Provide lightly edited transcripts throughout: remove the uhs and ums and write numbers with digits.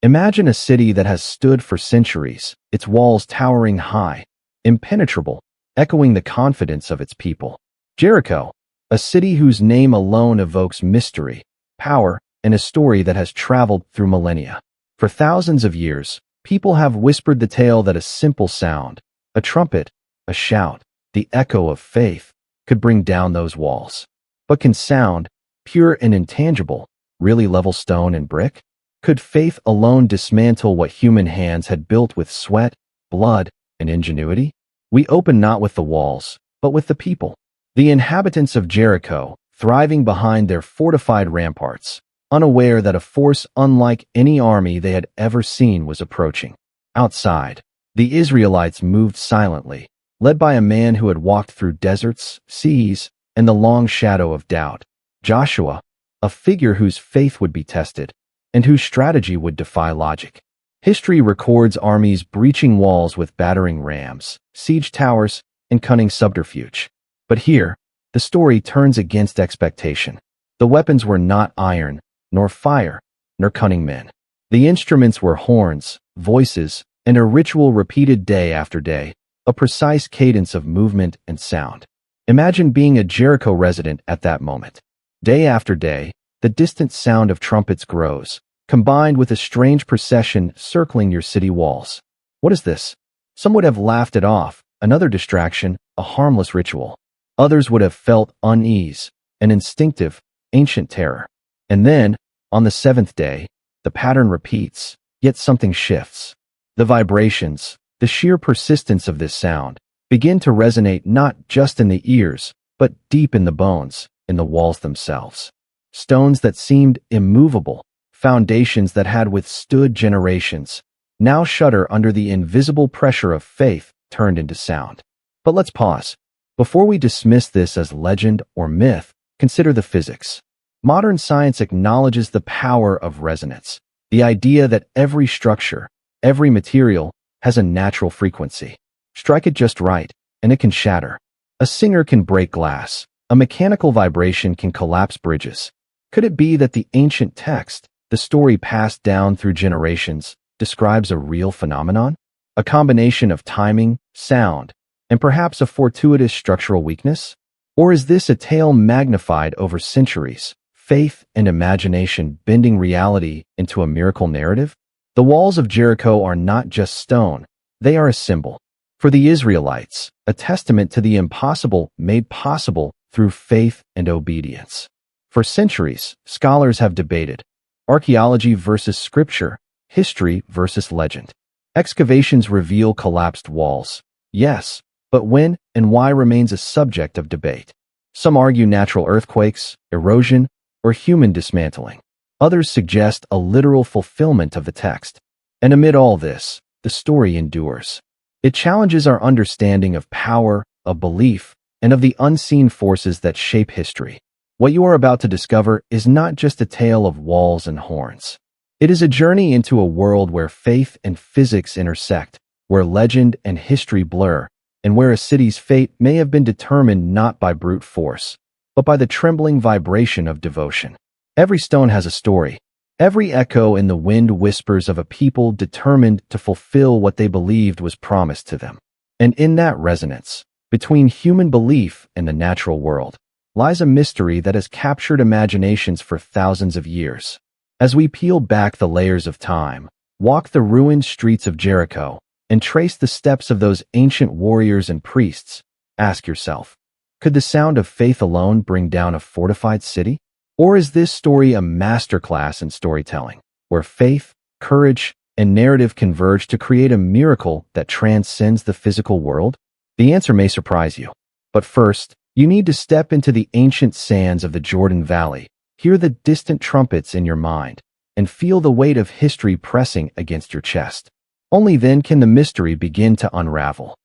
Imagine a city that has stood for centuries, its walls towering high, impenetrable, echoing the confidence of its people. Jericho, a city whose name alone evokes mystery, power, and a story that has traveled through millennia. For thousands of years, people have whispered the tale that a simple sound, a trumpet, a shout, the echo of faith, could bring down those walls. But can sound, pure and intangible, really level stone and brick? Could faith alone dismantle what human hands had built with sweat, blood, and ingenuity? We open not with the walls, but with the people. The inhabitants of Jericho, thriving behind their fortified ramparts, unaware that a force unlike any army they had ever seen was approaching. Outside, the Israelites moved silently, led by a man who had walked through deserts, seas, and the long shadow of doubt. Joshua, a figure whose faith would be tested, and whose strategy would defy logic. History records armies breaching walls with battering rams, siege towers, and cunning subterfuge. But here, the story turns against expectation. The weapons were not iron, nor fire, nor cunning men. The instruments were horns, voices, and a ritual repeated day after day, a precise cadence of movement and sound. Imagine being a Jericho resident at that moment. Day after day, the distant sound of trumpets grows, combined with a strange procession circling your city walls. What is this? Some would have laughed it off, another distraction, a harmless ritual. Others would have felt unease, an instinctive, ancient terror. And then, on the seventh day, the pattern repeats, yet something shifts. The vibrations, the sheer persistence of this sound, begin to resonate not just in the ears, but deep in the bones, in the walls themselves. Stones that seemed immovable, foundations that had withstood generations, now shudder under the invisible pressure of faith turned into sound. But let's pause. Before we dismiss this as legend or myth, consider the physics. Modern science acknowledges the power of resonance, the idea that every structure, every material, has a natural frequency. Strike it just right, and it can shatter. A singer can break glass. A mechanical vibration can collapse bridges. Could it be that the ancient text, the story passed down through generations, describes a real phenomenon? A combination of timing, sound, and perhaps a fortuitous structural weakness? Or is this a tale magnified over centuries, faith and imagination bending reality into a miracle narrative? The walls of Jericho are not just stone, they are a symbol. For the Israelites, a testament to the impossible made possible through faith and obedience. For centuries, scholars have debated archaeology versus scripture, history versus legend. Excavations reveal collapsed walls, yes, but when and why remains a subject of debate. Some argue natural earthquakes, erosion, or human dismantling. Others suggest a literal fulfillment of the text. And amid all this, the story endures. It challenges our understanding of power, of belief, and of the unseen forces that shape history. What you are about to discover is not just a tale of walls and horns. It is a journey into a world where faith and physics intersect, where legend and history blur, and where a city's fate may have been determined not by brute force, but by the trembling vibration of devotion. Every stone has a story. Every echo in the wind whispers of a people determined to fulfill what they believed was promised to them. And in that resonance, between human belief and the natural world, lies a mystery that has captured imaginations for thousands of years. As we peel back the layers of time, walk the ruined streets of Jericho, and trace the steps of those ancient warriors and priests, ask yourself, could the sound of faith alone bring down a fortified city? Or is this story a masterclass in storytelling, where faith, courage, and narrative converge to create a miracle that transcends the physical world? The answer may surprise you. But first, you need to step into the ancient sands of the Jordan Valley, hear the distant trumpets in your mind, and feel the weight of history pressing against your chest. Only then can the mystery begin to unravel.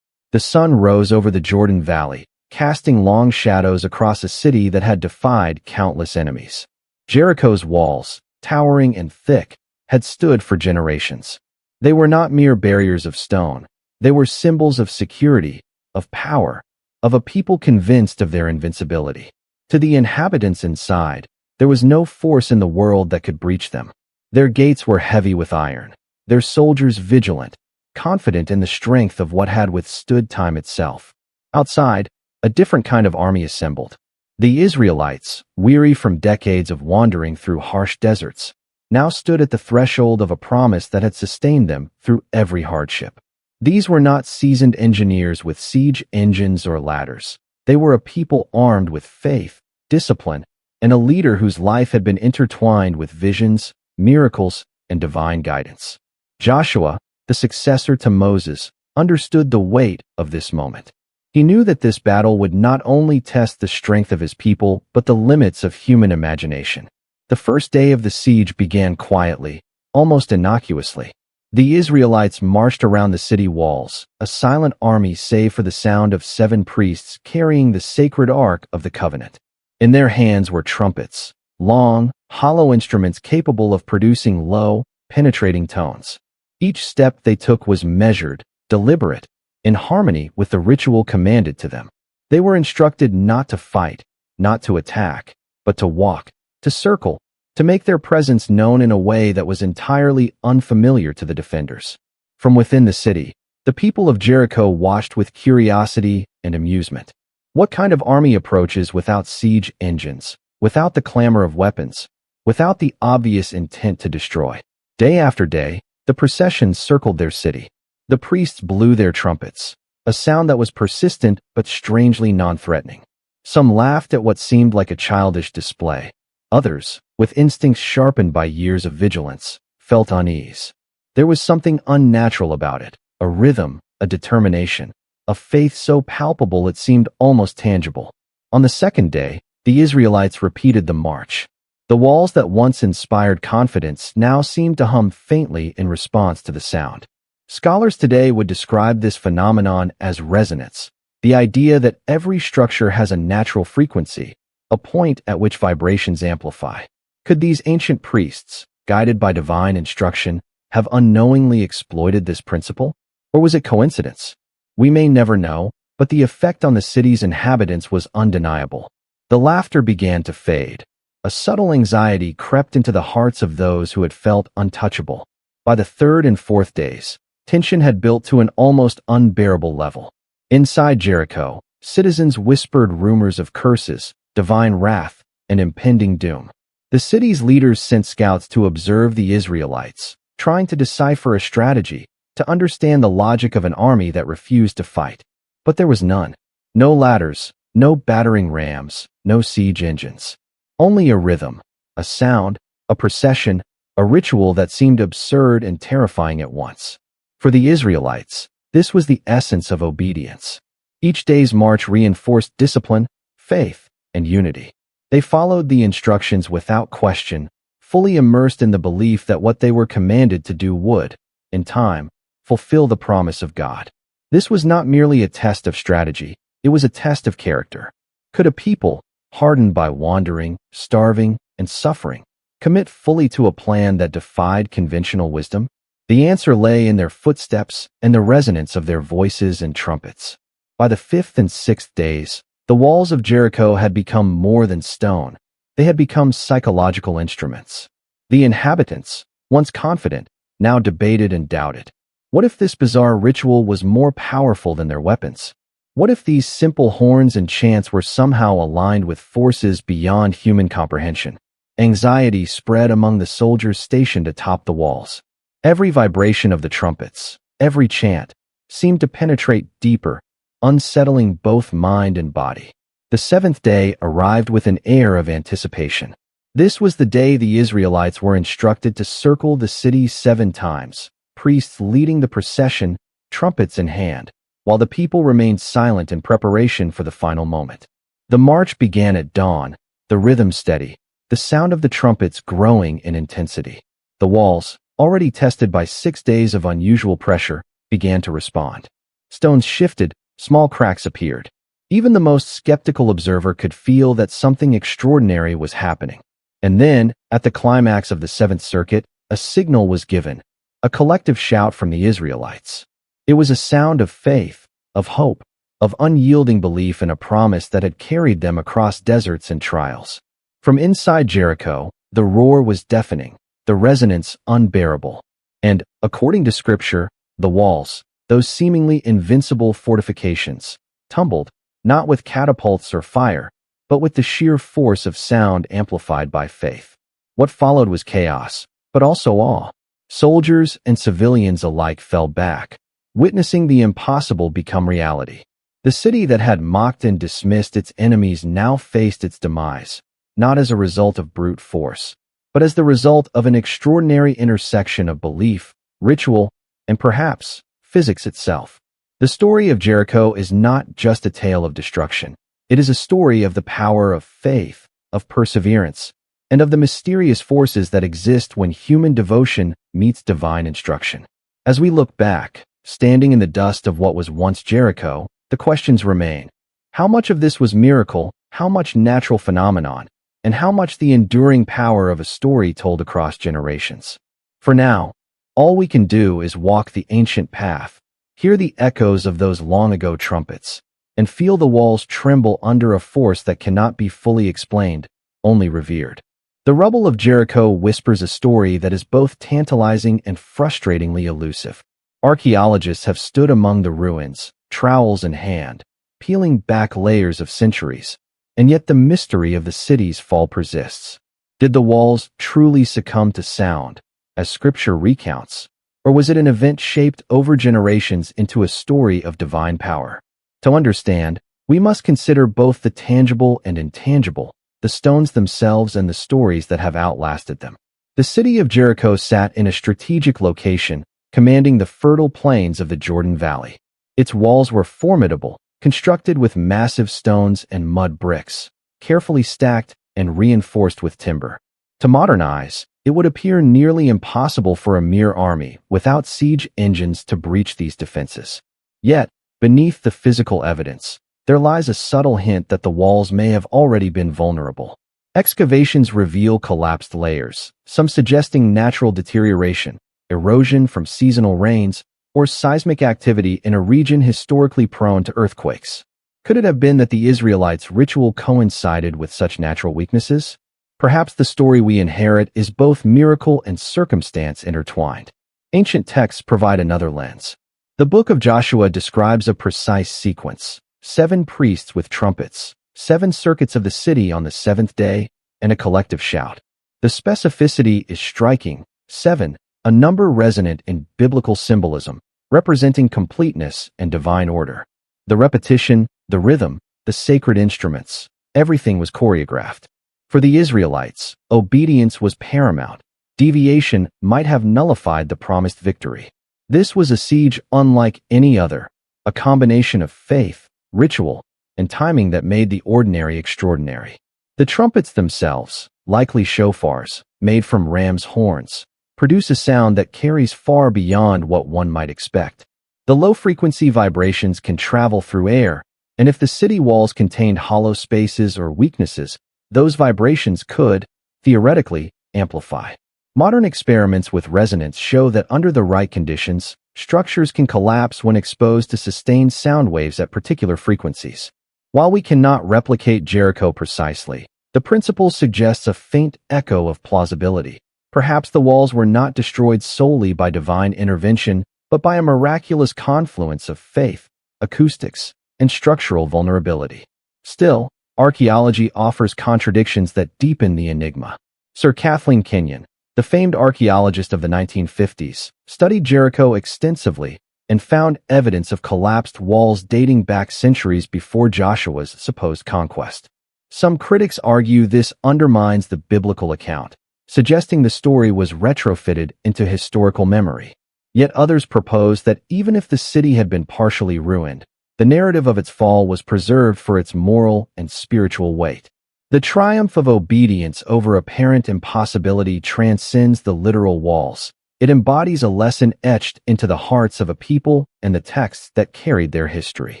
The sun rose over the Jordan Valley, casting long shadows across a city that had defied countless enemies. Jericho's walls, towering and thick, had stood for generations. They were not mere barriers of stone. They were symbols of security, of power, of a people convinced of their invincibility. To the inhabitants inside, there was no force in the world that could breach them. Their gates were heavy with iron, their soldiers vigilant, confident in the strength of what had withstood time itself. Outside, a different kind of army assembled. The Israelites, weary from decades of wandering through harsh deserts, now stood at the threshold of a promise that had sustained them through every hardship. These were not seasoned engineers with siege engines or ladders. They were a people armed with faith, discipline, and a leader whose life had been intertwined with visions, miracles, and divine guidance. Joshua, the successor to Moses, understood the weight of this moment. He knew that this battle would not only test the strength of his people, but the limits of human imagination. The first day of the siege began quietly, almost innocuously. The Israelites marched around the city walls, a silent army save for the sound of 7 priests carrying the sacred Ark of the Covenant. In their hands were trumpets, long, hollow instruments capable of producing low, penetrating tones. Each step they took was measured, deliberate, in harmony with the ritual commanded to them. They were instructed not to fight, not to attack, but to walk, to circle, to make their presence known in a way that was entirely unfamiliar to the defenders. From within the city, the people of Jericho watched with curiosity and amusement. What kind of army approaches without siege engines, without the clamor of weapons, without the obvious intent to destroy? Day after day, the procession circled their city. The priests blew their trumpets, a sound that was persistent but strangely non-threatening. Some laughed at what seemed like a childish display. Others, with instincts sharpened by years of vigilance, felt unease. There was something unnatural about it, a rhythm, a determination, a faith so palpable it seemed almost tangible. On the second day, the Israelites repeated the march. The walls that once inspired confidence now seemed to hum faintly in response to the sound. Scholars today would describe this phenomenon as resonance, the idea that every structure has a natural frequency, a point at which vibrations amplify. Could these ancient priests, guided by divine instruction, have unknowingly exploited this principle? Or was it coincidence? We may never know, but the effect on the city's inhabitants was undeniable. The laughter began to fade. A subtle anxiety crept into the hearts of those who had felt untouchable. By the third and fourth days, tension had built to an almost unbearable level. Inside Jericho, citizens whispered rumors of curses, divine wrath, and impending doom. The city's leaders sent scouts to observe the Israelites, trying to decipher a strategy, to understand the logic of an army that refused to fight. But there was none. No ladders, no battering rams, no siege engines. Only a rhythm, a sound, a procession, a ritual that seemed absurd and terrifying at once. For the Israelites, this was the essence of obedience. Each day's march reinforced discipline, faith, and unity. They followed the instructions without question, fully immersed in the belief that what they were commanded to do would, in time, fulfill the promise of God. This was not merely a test of strategy, it was a test of character. Could a people, hardened by wandering, starving, and suffering, commit fully to a plan that defied conventional wisdom? The answer lay in their footsteps and the resonance of their voices and trumpets. By the 5th and 6th days, the walls of Jericho had become more than stone. They had become psychological instruments. The inhabitants, once confident, now debated and doubted. What if this bizarre ritual was more powerful than their weapons? What if these simple horns and chants were somehow aligned with forces beyond human comprehension? Anxiety spread among the soldiers stationed atop the walls. Every vibration of the trumpets, every chant, seemed to penetrate deeper, unsettling both mind and body. The 7th day arrived with an air of anticipation. This was the day the Israelites were instructed to circle the city 7 times, priests leading the procession, trumpets in hand, while the people remained silent in preparation for the final moment. The march began at dawn, the rhythm steady, the sound of the trumpets growing in intensity. The walls, already tested by 6 days of unusual pressure, began to respond. Stones shifted, small cracks appeared. Even the most skeptical observer could feel that something extraordinary was happening. And then, at the climax of the 7th circuit, a signal was given, a collective shout from the Israelites. It was a sound of faith, of hope, of unyielding belief in a promise that had carried them across deserts and trials. From inside Jericho, the roar was deafening, the resonance unbearable. And, according to scripture, the walls, those seemingly invincible fortifications, tumbled, not with catapults or fire, but with the sheer force of sound amplified by faith. What followed was chaos, but also awe. Soldiers and civilians alike fell back, witnessing the impossible become reality. The city that had mocked and dismissed its enemies now faced its demise, not as a result of brute force, but as the result of an extraordinary intersection of belief, ritual, and perhaps physics itself. The story of Jericho is not just a tale of destruction. It is a story of the power of faith, of perseverance, and of the mysterious forces that exist when human devotion meets divine instruction. As we look back, standing in the dust of what was once Jericho, the questions remain. How much of this was miracle, how much natural phenomenon, and how much the enduring power of a story told across generations? For now, all we can do is walk the ancient path, hear the echoes of those long-ago trumpets, and feel the walls tremble under a force that cannot be fully explained, only revered. The rubble of Jericho whispers a story that is both tantalizing and frustratingly elusive. Archaeologists have stood among the ruins, trowels in hand, peeling back layers of centuries, and yet the mystery of the city's fall persists. Did the walls truly succumb to sound, as scripture recounts, or was it an event shaped over generations into a story of divine power? To understand, we must consider both the tangible and intangible, the stones themselves and the stories that have outlasted them. The city of Jericho sat in a strategic location, commanding the fertile plains of the Jordan Valley. Its walls were formidable, constructed with massive stones and mud bricks, carefully stacked and reinforced with timber. To modern eyes, it would appear nearly impossible for a mere army without siege engines to breach these defenses. Yet, beneath the physical evidence, there lies a subtle hint that the walls may have already been vulnerable. Excavations reveal collapsed layers, some suggesting natural deterioration, erosion from seasonal rains, or seismic activity in a region historically prone to earthquakes. Could it have been that the Israelites' ritual coincided with such natural weaknesses? Perhaps the story we inherit is both miracle and circumstance intertwined. Ancient texts provide another lens. The book of Joshua describes a precise sequence: 7 priests with trumpets, 7 circuits of the city on the 7th day, and a collective shout. The specificity is striking. 7, a number resonant in biblical symbolism, representing completeness and divine order. The repetition, the rhythm, the sacred instruments, everything was choreographed. For the Israelites, obedience was paramount. Deviation might have nullified the promised victory. This was a siege unlike any other, a combination of faith, ritual, and timing that made the ordinary extraordinary. The trumpets themselves, likely shofars, made from ram's horns, produce a sound that carries far beyond what one might expect. The low-frequency vibrations can travel through air, and if the city walls contained hollow spaces or weaknesses, those vibrations could, theoretically, amplify. Modern experiments with resonance show that under the right conditions, structures can collapse when exposed to sustained sound waves at particular frequencies. While we cannot replicate Jericho precisely, the principle suggests a faint echo of plausibility. Perhaps the walls were not destroyed solely by divine intervention, but by a miraculous confluence of faith, acoustics, and structural vulnerability. Still, archaeology offers contradictions that deepen the enigma. Sir Kathleen Kenyon, the famed archaeologist of the 1950s, studied Jericho extensively and found evidence of collapsed walls dating back centuries before Joshua's supposed conquest. Some critics argue this undermines the biblical account, suggesting the story was retrofitted into historical memory. Yet others propose that even if the city had been partially ruined, the narrative of its fall was preserved for its moral and spiritual weight. The triumph of obedience over apparent impossibility transcends the literal walls. It embodies a lesson etched into the hearts of a people and the texts that carried their history.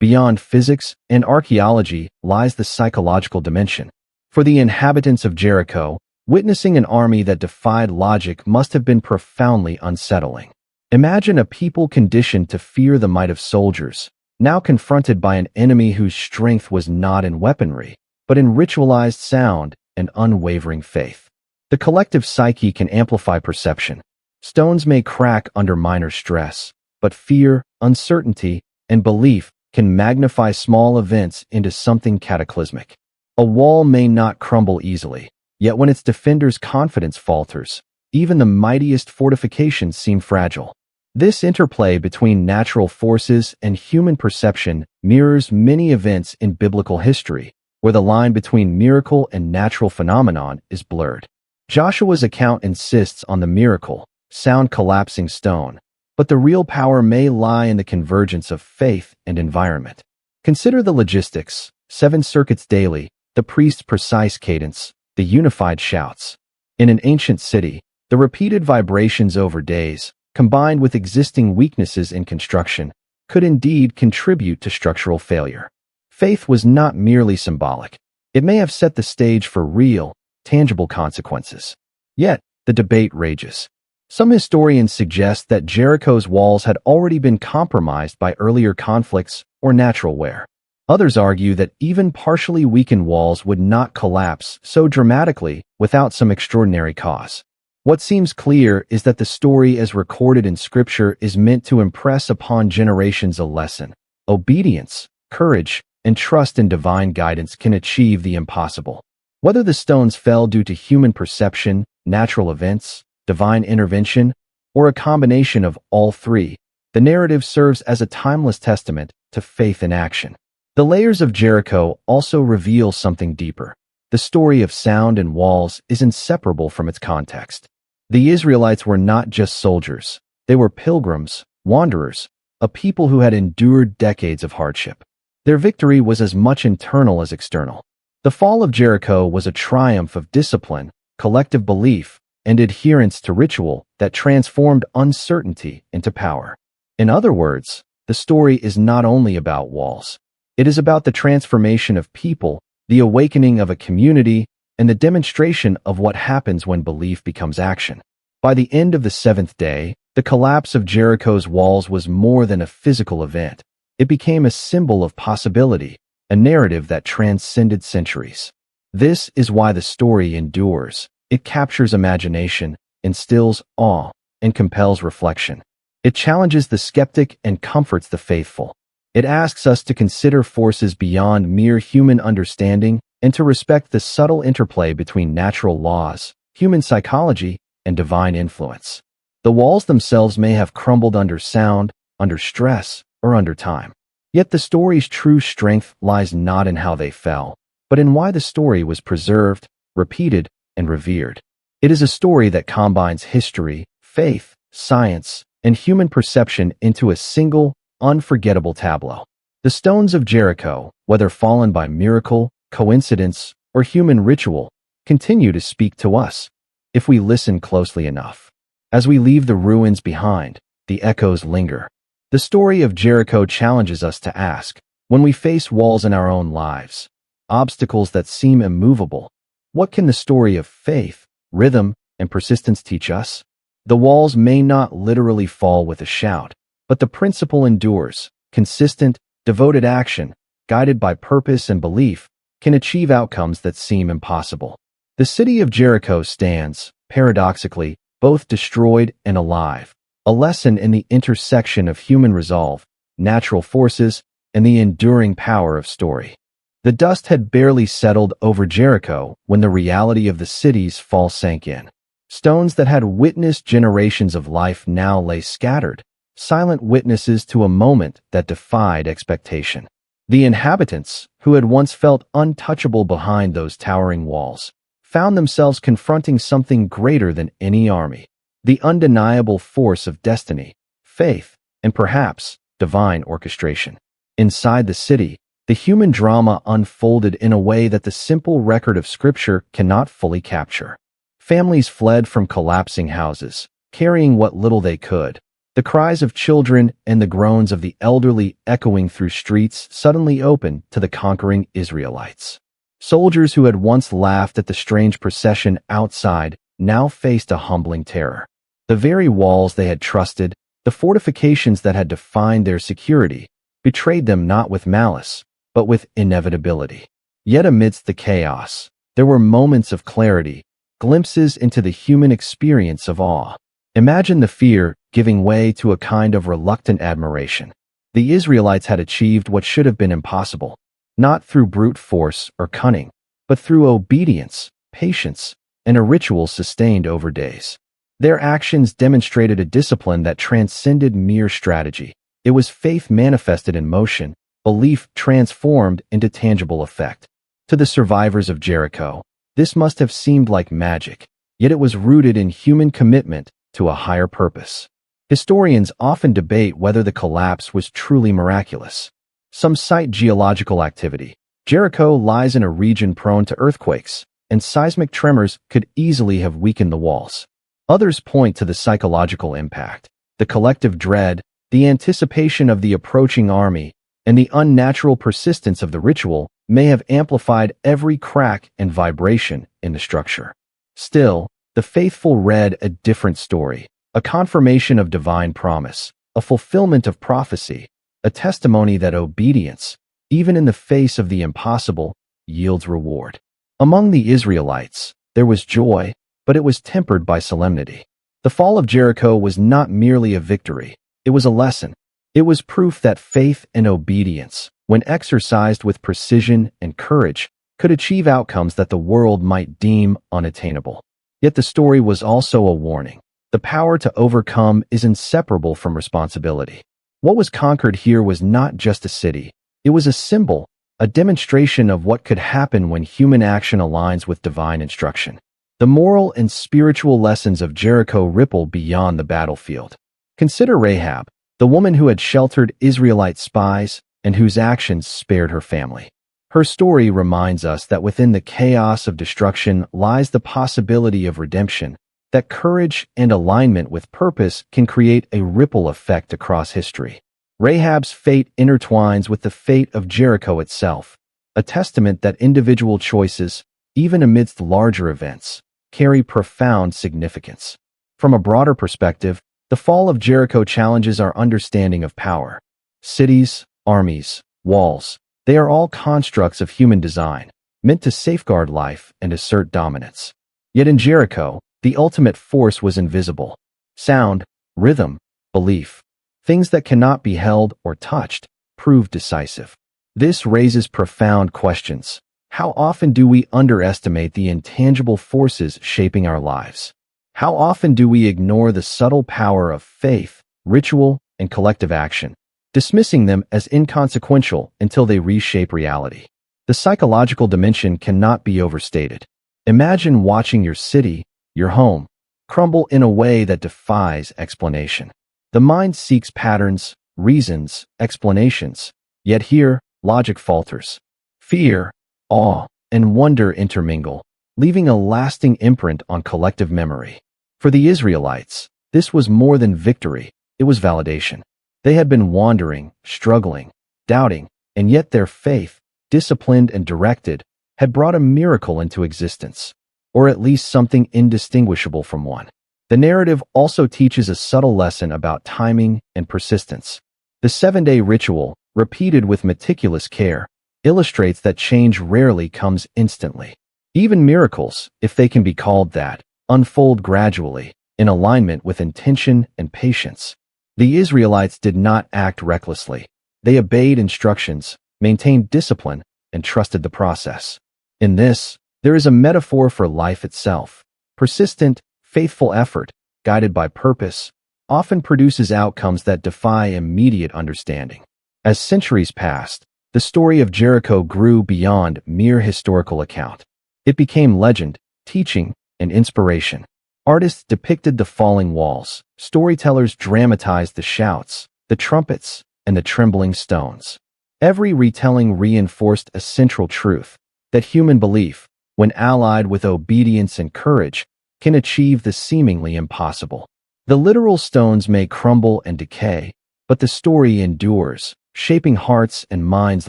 Beyond physics and archaeology lies the psychological dimension. For the inhabitants of Jericho, witnessing an army that defied logic must have been profoundly unsettling. Imagine a people conditioned to fear the might of soldiers, now confronted by an enemy whose strength was not in weaponry, but in ritualized sound and unwavering faith. The collective psyche can amplify perception. Stones may crack under minor stress, but fear, uncertainty, and belief can magnify small events into something cataclysmic. A wall may not crumble easily, yet when its defender's confidence falters, even the mightiest fortifications seem fragile. This interplay between natural forces and human perception mirrors many events in biblical history, where the line between miracle and natural phenomenon is blurred. Joshua's account insists on the miracle, sound collapsing stone, but the real power may lie in the convergence of faith and environment. Consider the logistics: 7 circuits daily, the priest's precise cadence, the unified shouts. In an ancient city, the repeated vibrations over days, combined with existing weaknesses in construction, could indeed contribute to structural failure. Faith was not merely symbolic. It may have set the stage for real, tangible consequences. Yet, the debate rages. Some historians suggest that Jericho's walls had already been compromised by earlier conflicts or natural wear. Others argue that even partially weakened walls would not collapse so dramatically without some extraordinary cause. What seems clear is that the story as recorded in Scripture is meant to impress upon generations a lesson. Obedience, courage, and trust in divine guidance can achieve the impossible. Whether the stones fell due to human perception, natural events, divine intervention, or a combination of all three, the narrative serves as a timeless testament to faith in action. The layers of Jericho also reveal something deeper. The story of sound and walls is inseparable from its context. The Israelites were not just soldiers. They were pilgrims, wanderers, a people who had endured decades of hardship. Their victory was as much internal as external. The fall of Jericho was a triumph of discipline, collective belief, and adherence to ritual that transformed uncertainty into power. In other words, the story is not only about walls. It is about the transformation of people, the awakening of a community, and the demonstration of what happens when belief becomes action. By the end of the 7th day, the collapse of Jericho's walls was more than a physical event. It became a symbol of possibility, a narrative that transcended centuries. This is why the story endures. It captures imagination, instills awe, and compels reflection. It challenges the skeptic and comforts the faithful. It asks us to consider forces beyond mere human understanding and to respect the subtle interplay between natural laws, human psychology, and divine influence. The walls themselves may have crumbled under sound, under stress, or under time. Yet the story's true strength lies not in how they fell, but in why the story was preserved, repeated, and revered. It is a story that combines history, faith, science, and human perception into a single, unforgettable tableau. The stones of Jericho, whether fallen by miracle, coincidence, or human ritual, continue to speak to us, if we listen closely enough. As we leave the ruins behind, the echoes linger. The story of Jericho challenges us to ask, when we face walls in our own lives, obstacles that seem immovable, what can the story of faith, rhythm, and persistence teach us? The walls may not literally fall with a shout, but the principle endures. Consistent, devoted action, guided by purpose and belief, can achieve outcomes that seem impossible. The city of Jericho stands, paradoxically, both destroyed and alive, a lesson in the intersection of human resolve, natural forces, and the enduring power of story. The dust had barely settled over Jericho when the reality of the city's fall sank in. Stones that had witnessed generations of life now lay scattered, silent witnesses to a moment that defied expectation. The inhabitants, who had once felt untouchable behind those towering walls, found themselves confronting something greater than any army: the undeniable force of destiny, faith, and perhaps divine orchestration. Inside the city, the human drama unfolded in a way that the simple record of Scripture cannot fully capture. Families fled from collapsing houses, carrying what little they could, the cries of children and the groans of the elderly echoing through streets suddenly open to the conquering Israelites. Soldiers who had once laughed at the strange procession outside now faced a humbling terror. The very walls they had trusted, the fortifications that had defined their security, betrayed them not with malice, but with inevitability. Yet amidst the chaos, there were moments of clarity, glimpses into the human experience of awe. Imagine the fear giving way to a kind of reluctant admiration. The Israelites had achieved what should have been impossible, not through brute force or cunning, but through obedience, patience, and a ritual sustained over days. Their actions demonstrated a discipline that transcended mere strategy. It was faith manifested in motion, belief transformed into tangible effect. To the survivors of Jericho, this must have seemed like magic, yet it was rooted in human commitment to a higher purpose. Historians often debate whether the collapse was truly miraculous. Some cite geological activity. Jericho lies in a region prone to earthquakes, and seismic tremors could easily have weakened the walls. Others point to the psychological impact, the collective dread, the anticipation of the approaching army, and the unnatural persistence of the ritual may have amplified every crack and vibration in the structure. Still, the faithful read a different story, a confirmation of divine promise, a fulfillment of prophecy, a testimony that obedience, even in the face of the impossible, yields reward. Among the Israelites, there was joy, but it was tempered by solemnity. The fall of Jericho was not merely a victory, it was a lesson. It was proof that faith and obedience, when exercised with precision and courage, could achieve outcomes that the world might deem unattainable. Yet the story was also a warning. The power to overcome is inseparable from responsibility. What was conquered here was not just a city. It was a symbol, a demonstration of what could happen when human action aligns with divine instruction. The moral and spiritual lessons of Jericho ripple beyond the battlefield. Consider Rahab, the woman who had sheltered Israelite spies and whose actions spared her family. Her story reminds us that within the chaos of destruction lies the possibility of redemption, that courage and alignment with purpose can create a ripple effect across history. Rahab's fate intertwines with the fate of Jericho itself, a testament that individual choices, even amidst larger events, carry profound significance. From a broader perspective, the fall of Jericho challenges our understanding of power. Cities, armies, walls, they are all constructs of human design, meant to safeguard life and assert dominance. Yet in Jericho, the ultimate force was invisible. Sound, rhythm, belief, things that cannot be held or touched, proved decisive. This raises profound questions. How often do we underestimate the intangible forces shaping our lives? How often do we ignore the subtle power of faith, ritual, and collective action, dismissing them as inconsequential until they reshape reality? The psychological dimension cannot be overstated. Imagine watching your city, your home, crumble in a way that defies explanation. The mind seeks patterns, reasons, explanations, yet here, logic falters. Fear, awe, and wonder intermingle, leaving a lasting imprint on collective memory. For the Israelites, this was more than victory, it was validation. They had been wandering, struggling, doubting, and yet their faith, disciplined and directed, had brought a miracle into existence, or at least something indistinguishable from one. The narrative also teaches a subtle lesson about timing and persistence. The 7-day ritual, repeated with meticulous care, illustrates that change rarely comes instantly. Even miracles, if they can be called that, unfold gradually, in alignment with intention and patience. The Israelites did not act recklessly. They obeyed instructions, maintained discipline, and trusted the process. In this, there is a metaphor for life itself. Persistent, faithful effort, guided by purpose, often produces outcomes that defy immediate understanding. As centuries passed, the story of Jericho grew beyond mere historical account. It became legend, teaching, and inspiration. Artists depicted the falling walls. Storytellers dramatized the shouts, the trumpets, and the trembling stones. Every retelling reinforced a central truth, that human belief, when allied with obedience and courage, can achieve the seemingly impossible. The literal stones may crumble and decay, but the story endures, shaping hearts and minds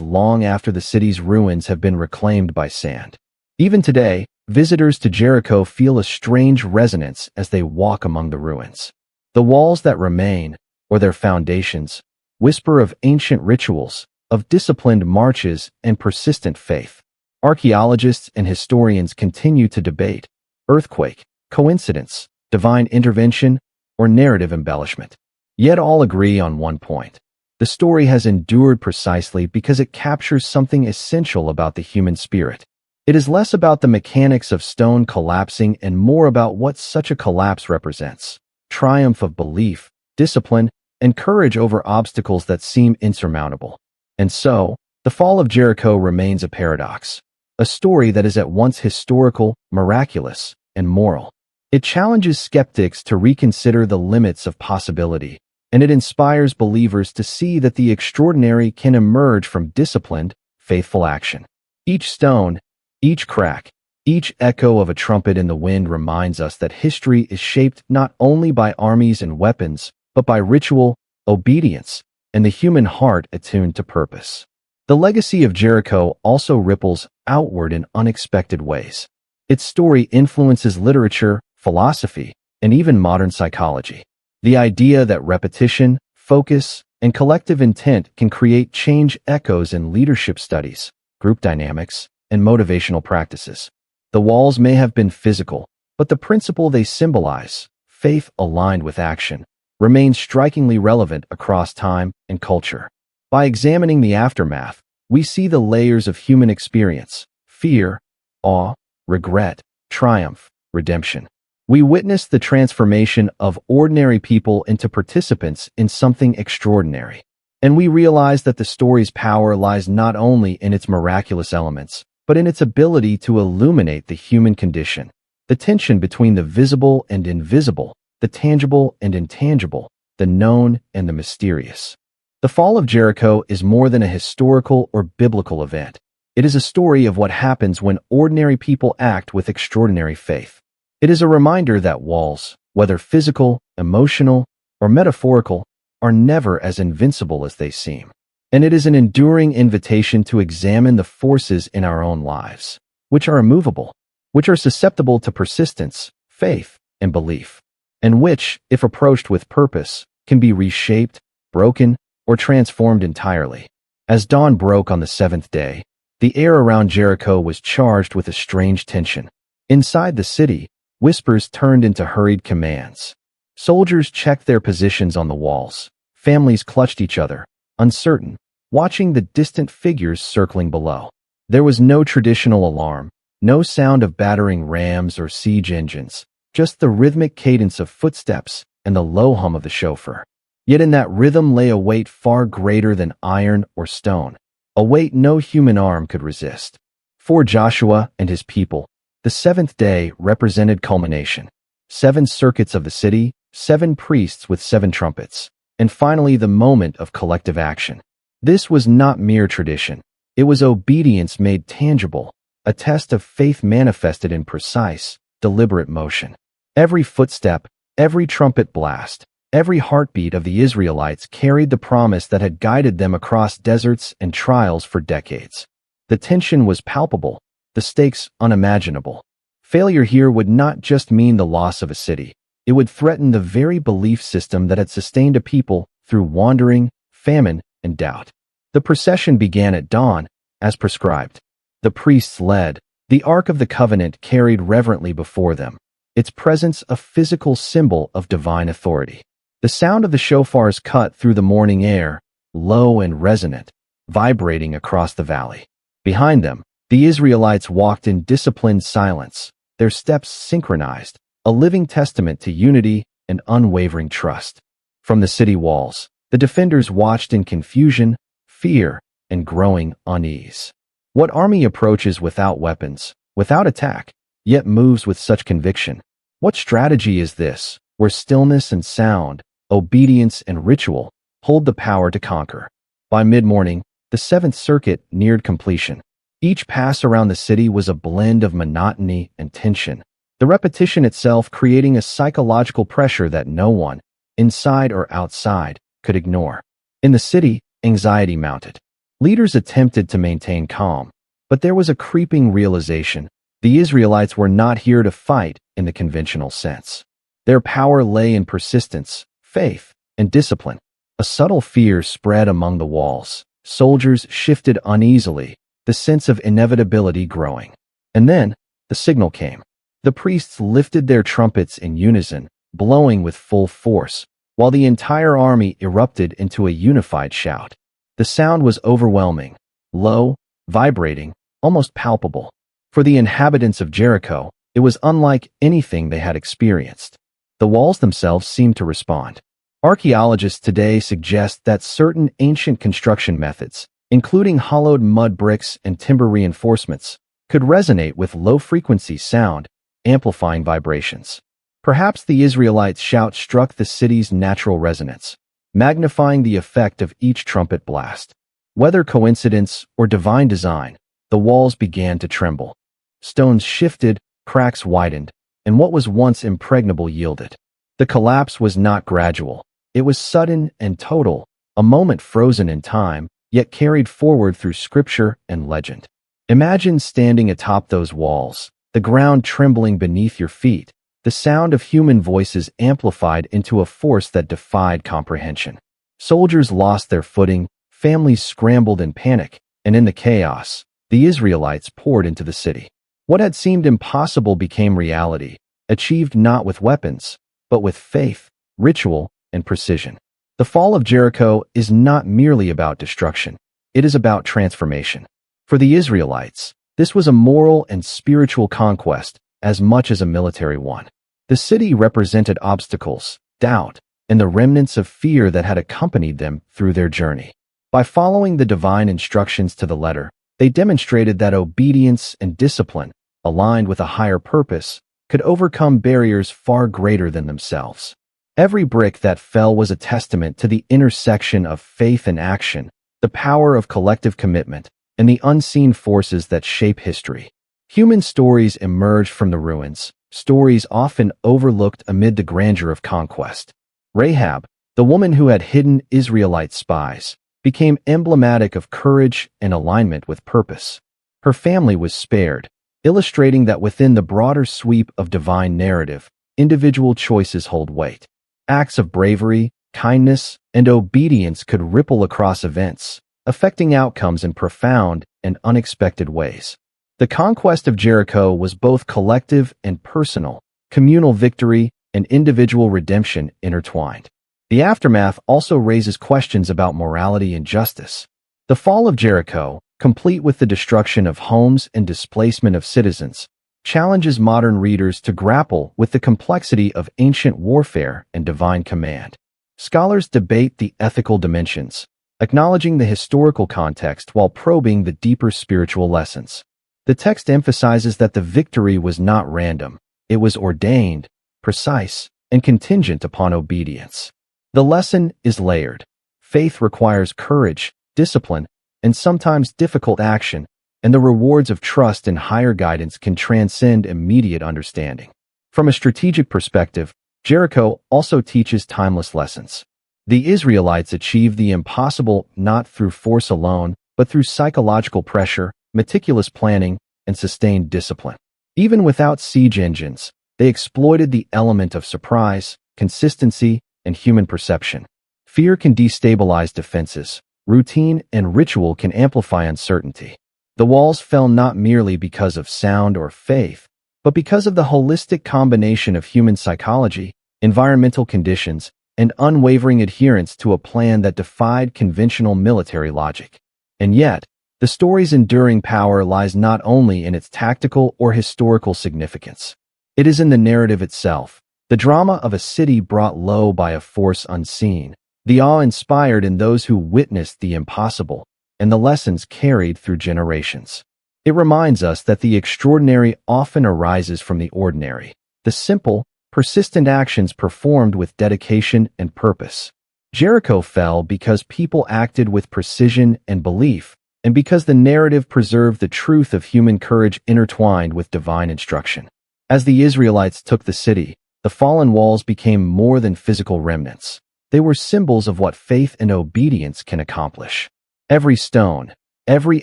long after the city's ruins have been reclaimed by sand. Even today, visitors to Jericho feel a strange resonance as they walk among the ruins. The walls that remain, or their foundations, whisper of ancient rituals, of disciplined marches and persistent faith. Archaeologists and historians continue to debate, earthquake, coincidence, divine intervention, or narrative embellishment. Yet all agree on one point. The story has endured precisely because it captures something essential about the human spirit. It is less about the mechanics of stone collapsing and more about what such a collapse represents: triumph of belief, discipline, and courage over obstacles that seem insurmountable. And so, the fall of Jericho remains a paradox, a story that is at once historical, miraculous, and moral. It challenges skeptics to reconsider the limits of possibility, and it inspires believers to see that the extraordinary can emerge from disciplined, faithful action. Each stone, each crack, each echo of a trumpet in the wind reminds us that history is shaped not only by armies and weapons, but by ritual, obedience, and the human heart attuned to purpose. The legacy of Jericho also ripples outward in unexpected ways. Its story influences literature, philosophy, and even modern psychology. The idea that repetition, focus, and collective intent can create change echoes in leadership studies, group dynamics, and motivational practices. The walls may have been physical, but the principle they symbolize, faith aligned with action, remains strikingly relevant across time and culture. By examining the aftermath, we see the layers of human experience: fear, awe, regret, triumph, redemption. We witness the transformation of ordinary people into participants in something extraordinary. And we realize that the story's power lies not only in its miraculous elements, but in its ability to illuminate the human condition, the tension between the visible and invisible, the tangible and intangible, the known and the mysterious. The fall of Jericho is more than a historical or biblical event. It is a story of what happens when ordinary people act with extraordinary faith. It is a reminder that walls, whether physical, emotional, or metaphorical, are never as invincible as they seem. And it is an enduring invitation to examine the forces in our own lives, which are immovable, which are susceptible to persistence, faith, and belief, and which, if approached with purpose, can be reshaped, broken, or transformed entirely. As dawn broke on the seventh day, the air around Jericho was charged with a strange tension. Inside the city, whispers turned into hurried commands. Soldiers checked their positions on the walls. Families clutched each other, uncertain, watching the distant figures circling below. There was no traditional alarm, no sound of battering rams or siege engines, just the rhythmic cadence of footsteps and the low hum of the chauffeur. Yet in that rhythm lay a weight far greater than iron or stone, a weight no human arm could resist. For Joshua and his people, the seventh day represented culmination. 7 circuits of the city, 7 priests with 7 trumpets, and finally the moment of collective action. This was not mere tradition. It was obedience made tangible, a test of faith manifested in precise, deliberate motion. Every footstep, every trumpet blast, every heartbeat of the Israelites carried the promise that had guided them across deserts and trials for decades. The tension was palpable, the stakes unimaginable. Failure here would not just mean the loss of a city. It would threaten the very belief system that had sustained a people through wandering, famine, and doubt. The procession began at dawn, as prescribed. The priests led, the Ark of the Covenant carried reverently before them, its presence a physical symbol of divine authority. The sound of the shofars cut through the morning air, low and resonant, vibrating across the valley. Behind them, the Israelites walked in disciplined silence, their steps synchronized, a living testament to unity and unwavering trust. From the city walls, the defenders watched in confusion, fear, and growing unease. What army approaches without weapons, without attack, yet moves with such conviction? What strategy is this, where stillness and sound, obedience and ritual, hold the power to conquer? By mid-morning, the 7th circuit neared completion. Each pass around the city was a blend of monotony and tension, the repetition itself creating a psychological pressure that no one, inside or outside, could ignore. In the city, anxiety mounted. Leaders attempted to maintain calm, but there was a creeping realization: the Israelites were not here to fight in the conventional sense. Their power lay in persistence, faith, and discipline. A subtle fear spread among the walls. Soldiers shifted uneasily, the sense of inevitability growing. And then, the signal came. The priests lifted their trumpets in unison, blowing with full force, while the entire army erupted into a unified shout. The sound was overwhelming, low, vibrating, almost palpable. For the inhabitants of Jericho, it was unlike anything they had experienced. The walls themselves seemed to respond. Archaeologists today suggest that certain ancient construction methods, including hollowed mud bricks and timber reinforcements, could resonate with low-frequency sound, amplifying vibrations. Perhaps the Israelites' shout struck the city's natural resonance, magnifying the effect of each trumpet blast. Whether coincidence or divine design, the walls began to tremble. Stones shifted, cracks widened, and what was once impregnable yielded. The collapse was not gradual. It was sudden and total, a moment frozen in time, yet carried forward through scripture and legend. Imagine standing atop those walls, the ground trembling beneath your feet, the sound of human voices amplified into a force that defied comprehension. Soldiers lost their footing, families scrambled in panic, and in the chaos, the Israelites poured into the city. What had seemed impossible became reality, achieved not with weapons, but with faith, ritual, and precision. The fall of Jericho is not merely about destruction. It is about transformation. For the Israelites, this was a moral and spiritual conquest as much as a military one. The city represented obstacles, doubt, and the remnants of fear that had accompanied them through their journey. By following the divine instructions to the letter, they demonstrated that obedience and discipline, aligned with a higher purpose, could overcome barriers far greater than themselves. Every brick that fell was a testament to the intersection of faith and action, the power of collective commitment, and the unseen forces that shape history. Human stories emerged from the ruins, stories often overlooked amid the grandeur of conquest. Rahab, the woman who had hidden Israelite spies, became emblematic of courage and alignment with purpose. Her family was spared, illustrating that within the broader sweep of divine narrative, individual choices hold weight. Acts of bravery, kindness, and obedience could ripple across events, affecting outcomes in profound and unexpected ways. The conquest of Jericho was both collective and personal, communal victory and individual redemption intertwined. The aftermath also raises questions about morality and justice. The fall of Jericho, complete with the destruction of homes and displacement of citizens, challenges modern readers to grapple with the complexity of ancient warfare and divine command. Scholars debate the ethical dimensions, acknowledging the historical context while probing the deeper spiritual lessons. The text emphasizes that the victory was not random. It was ordained, precise, and contingent upon obedience. The lesson is layered. Faith requires courage, discipline, and sometimes difficult action, and the rewards of trust and higher guidance can transcend immediate understanding. From a strategic perspective, Jericho also teaches timeless lessons. The Israelites achieved the impossible not through force alone, but through psychological pressure, meticulous planning, and sustained discipline. Even without siege engines, they exploited the element of surprise, consistency, and human perception. Fear can destabilize defenses. Routine and ritual can amplify uncertainty. The walls fell not merely because of sound or faith, but because of the holistic combination of human psychology, environmental conditions, and unwavering adherence to a plan that defied conventional military logic. And yet, the story's enduring power lies not only in its tactical or historical significance. It is in the narrative itself, the drama of a city brought low by a force unseen, the awe inspired in those who witnessed the impossible, and the lessons carried through generations. It reminds us that the extraordinary often arises from the ordinary, the simple, persistent actions performed with dedication and purpose. Jericho fell because people acted with precision and belief, and because the narrative preserved the truth of human courage intertwined with divine instruction. As the Israelites took the city, the fallen walls became more than physical remnants. They were symbols of what faith and obedience can accomplish. Every stone, every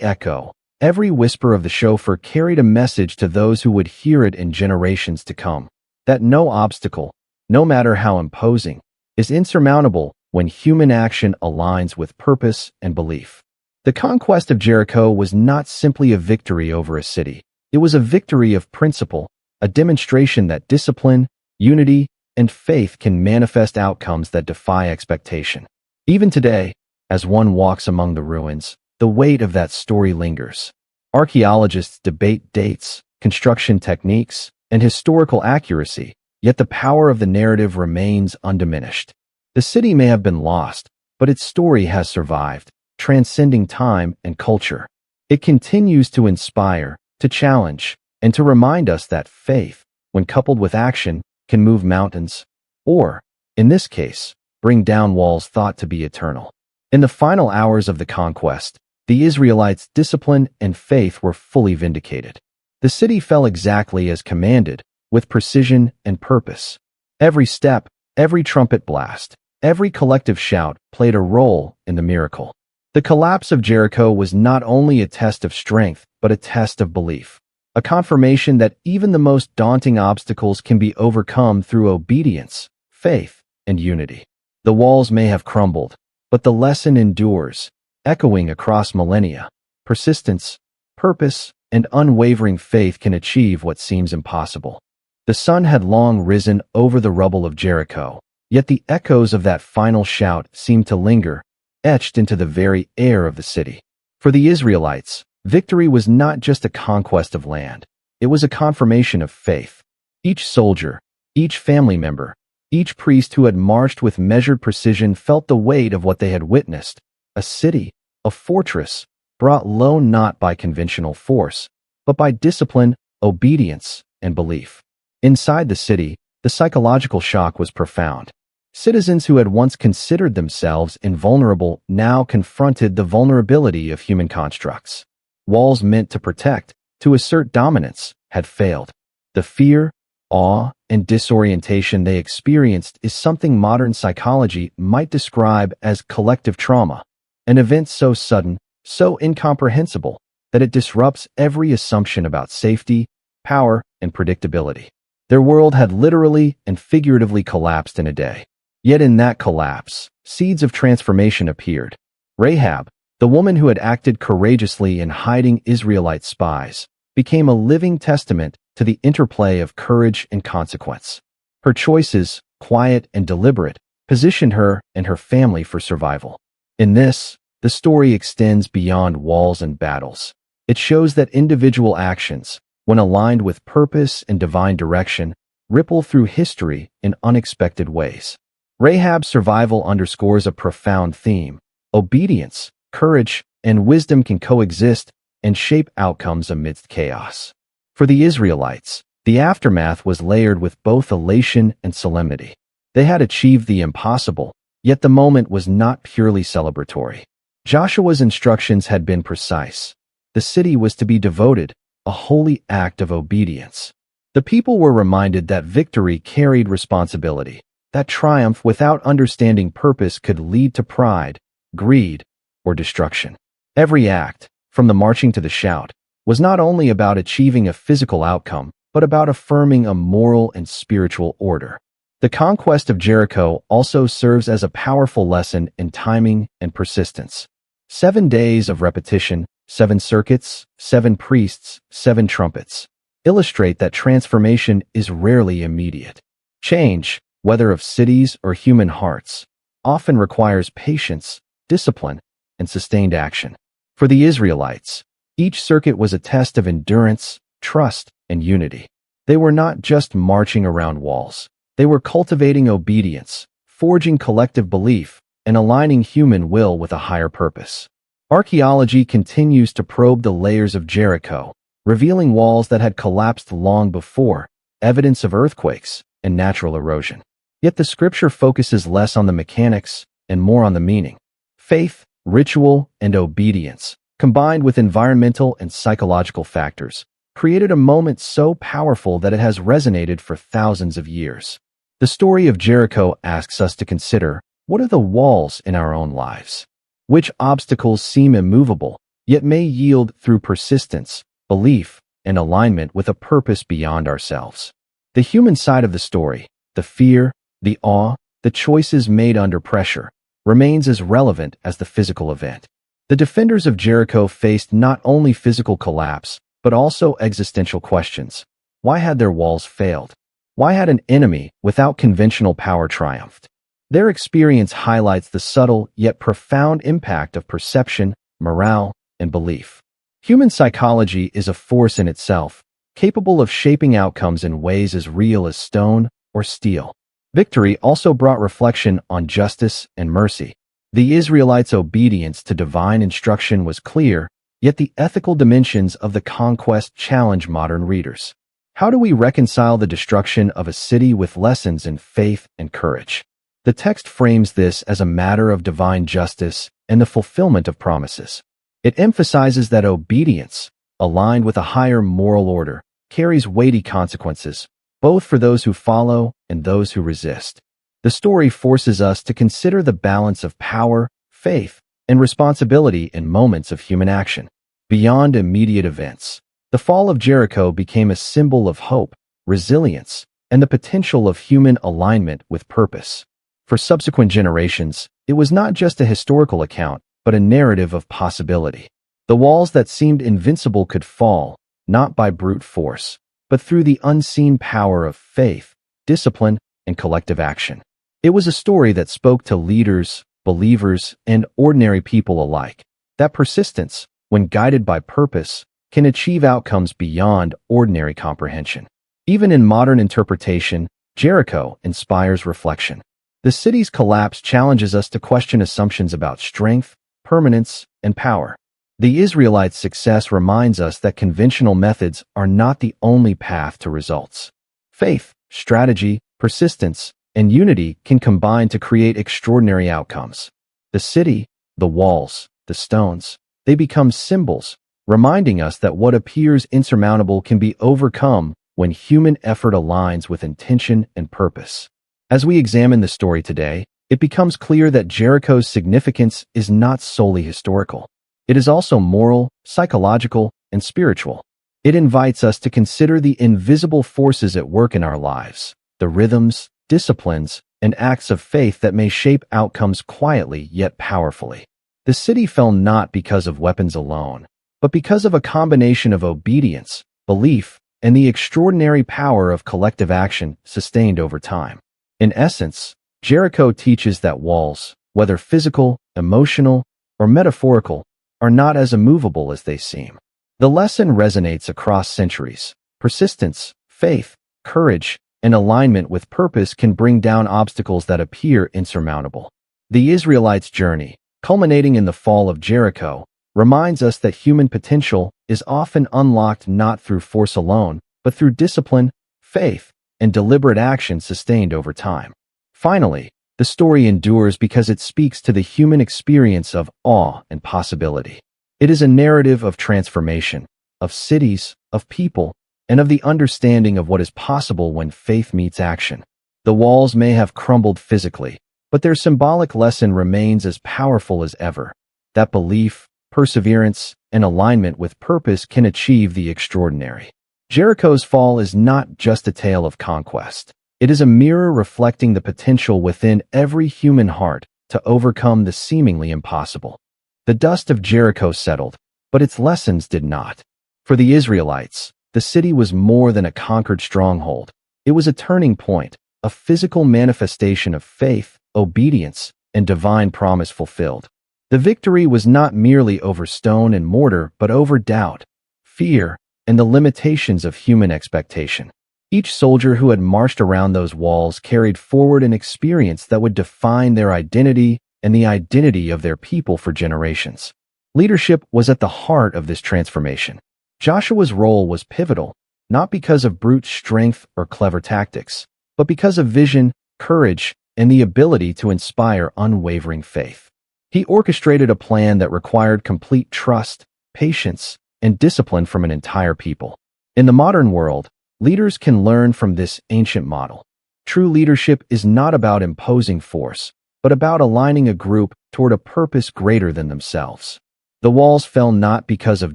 echo, every whisper of the shofar carried a message to those who would hear it in generations to come, that no obstacle, no matter how imposing, is insurmountable when human action aligns with purpose and belief. The conquest of Jericho was not simply a victory over a city. It was a victory of principle, a demonstration that discipline, unity, and faith can manifest outcomes that defy expectation. Even today, as one walks among the ruins, the weight of that story lingers. Archaeologists debate dates, construction techniques, and historical accuracy, yet the power of the narrative remains undiminished. The city may have been lost, but its story has survived, transcending time and culture. It continues to inspire, to challenge, and to remind us that faith, when coupled with action, can move mountains, or, in this case, bring down walls thought to be eternal. In the final hours of the conquest, the Israelites' discipline and faith were fully vindicated. The city fell exactly as commanded, with precision and purpose. Every step, every trumpet blast, every collective shout played a role in the miracle. The collapse of Jericho was not only a test of strength, but a test of belief. A confirmation that even the most daunting obstacles can be overcome through obedience, faith, and unity. The walls may have crumbled, but the lesson endures, echoing across millennia. Persistence, purpose, and unwavering faith can achieve what seems impossible. The sun had long risen over the rubble of Jericho, yet the echoes of that final shout seemed to linger, etched into the very air of the city. For the Israelites, victory was not just a conquest of land, it was a confirmation of faith. Each soldier, each family member, each priest who had marched with measured precision felt the weight of what they had witnessed. A city, a fortress, brought low not by conventional force, but by discipline, obedience, and belief. Inside the city, the psychological shock was profound. Citizens who had once considered themselves invulnerable now confronted the vulnerability of human constructs. Walls meant to protect, to assert dominance, had failed. The fear, awe, and disorientation they experienced is something modern psychology might describe as collective trauma, an event so sudden, so incomprehensible, that it disrupts every assumption about safety, power, and predictability. Their world had literally and figuratively collapsed in a day. Yet in that collapse, seeds of transformation appeared. Rahab, the woman who had acted courageously in hiding Israelite spies, became a living testament to the interplay of courage and consequence. Her choices, quiet and deliberate, positioned her and her family for survival. In this, the story extends beyond walls and battles. It shows that individual actions, when aligned with purpose and divine direction, ripple through history in unexpected ways. Rahab's survival underscores a profound theme. Obedience, courage, and wisdom can coexist and shape outcomes amidst chaos. For the Israelites, the aftermath was layered with both elation and solemnity. They had achieved the impossible, yet the moment was not purely celebratory. Joshua's instructions had been precise. The city was to be devoted, a holy act of obedience. The people were reminded that victory carried responsibility, that triumph without understanding purpose could lead to pride, greed, or destruction. Every act, from the marching to the shout, was not only about achieving a physical outcome, but about affirming a moral and spiritual order. The conquest of Jericho also serves as a powerful lesson in timing and persistence. 7 days of repetition, 7 circuits, 7 priests, 7 trumpets, illustrate that transformation is rarely immediate. Change, whether of cities or human hearts, often requires patience, discipline, and sustained action. For the Israelites, each circuit was a test of endurance, trust, and unity. They were not just marching around walls. They were cultivating obedience, forging collective belief, and aligning human will with a higher purpose. Archaeology continues to probe the layers of Jericho, revealing walls that had collapsed long before, evidence of earthquakes and natural erosion. Yet the scripture focuses less on the mechanics and more on the meaning. Faith, ritual, and obedience, combined with environmental and psychological factors, created a moment so powerful that it has resonated for thousands of years. The story of Jericho asks us to consider, what are the walls in our own lives? Which obstacles seem immovable, yet may yield through persistence, belief, and alignment with a purpose beyond ourselves? The human side of the story, the fear, the awe, the choices made under pressure, remains as relevant as the physical event. The defenders of Jericho faced not only physical collapse, but also existential questions. Why had their walls failed? Why had an enemy without conventional power triumphed? Their experience highlights the subtle yet profound impact of perception, morale, and belief. Human psychology is a force in itself, capable of shaping outcomes in ways as real as stone or steel. Victory also brought reflection on justice and mercy. The Israelites' obedience to divine instruction was clear, yet the ethical dimensions of the conquest challenge modern readers. How do we reconcile the destruction of a city with lessons in faith and courage? The text frames this as a matter of divine justice and the fulfillment of promises. It emphasizes that obedience, aligned with a higher moral order, carries weighty consequences, both for those who follow and those who resist. The story forces us to consider the balance of power, faith, and responsibility in moments of human action. Beyond immediate events, the fall of Jericho became a symbol of hope, resilience, and the potential of human alignment with purpose. For subsequent generations, it was not just a historical account, but a narrative of possibility. The walls that seemed invincible could fall, not by brute force, but through the unseen power of faith, discipline, and collective action. It was a story that spoke to leaders, believers, and ordinary people alike. That persistence, when guided by purpose, can achieve outcomes beyond ordinary comprehension. Even in modern interpretation, Jericho inspires reflection. The city's collapse challenges us to question assumptions about strength, permanence, and power. The Israelites' success reminds us that conventional methods are not the only path to results. Faith, strategy, persistence, and unity can combine to create extraordinary outcomes. The city, the walls, the stones, they become symbols, reminding us that what appears insurmountable can be overcome when human effort aligns with intention and purpose. As we examine the story today, it becomes clear that Jericho's significance is not solely historical. It is also moral, psychological, and spiritual. It invites us to consider the invisible forces at work in our lives, the rhythms, disciplines, and acts of faith that may shape outcomes quietly yet powerfully. The city fell not because of weapons alone, but because of a combination of obedience, belief, and the extraordinary power of collective action sustained over time. In essence, Jericho teaches that walls, whether physical, emotional, or metaphorical, are not as immovable as they seem. The lesson resonates across centuries. Persistence, faith, courage, and alignment with purpose can bring down obstacles that appear insurmountable. The Israelites' journey, culminating in the fall of Jericho, reminds us that human potential is often unlocked not through force alone, but through discipline, faith, and deliberate action sustained over time. Finally, the story endures because it speaks to the human experience of awe and possibility. It is a narrative of transformation, of cities, of people, and of the understanding of what is possible when faith meets action. The walls may have crumbled physically, but their symbolic lesson remains as powerful as ever. That belief, perseverance, and alignment with purpose can achieve the extraordinary. Jericho's fall is not just a tale of conquest. It is a mirror reflecting the potential within every human heart to overcome the seemingly impossible. The dust of Jericho settled, but its lessons did not. For the Israelites, the city was more than a conquered stronghold. It was a turning point, a physical manifestation of faith, obedience, and divine promise fulfilled. The victory was not merely over stone and mortar, but over doubt, fear, and the limitations of human expectation. Each soldier who had marched around those walls carried forward an experience that would define their identity and the identity of their people for generations. Leadership was at the heart of this transformation. Joshua's role was pivotal, not because of brute strength or clever tactics, but because of vision, courage, and the ability to inspire unwavering faith. He orchestrated a plan that required complete trust, patience, and discipline from an entire people. In the modern world, leaders can learn from this ancient model. True leadership is not about imposing force, but about aligning a group toward a purpose greater than themselves. The walls fell not because of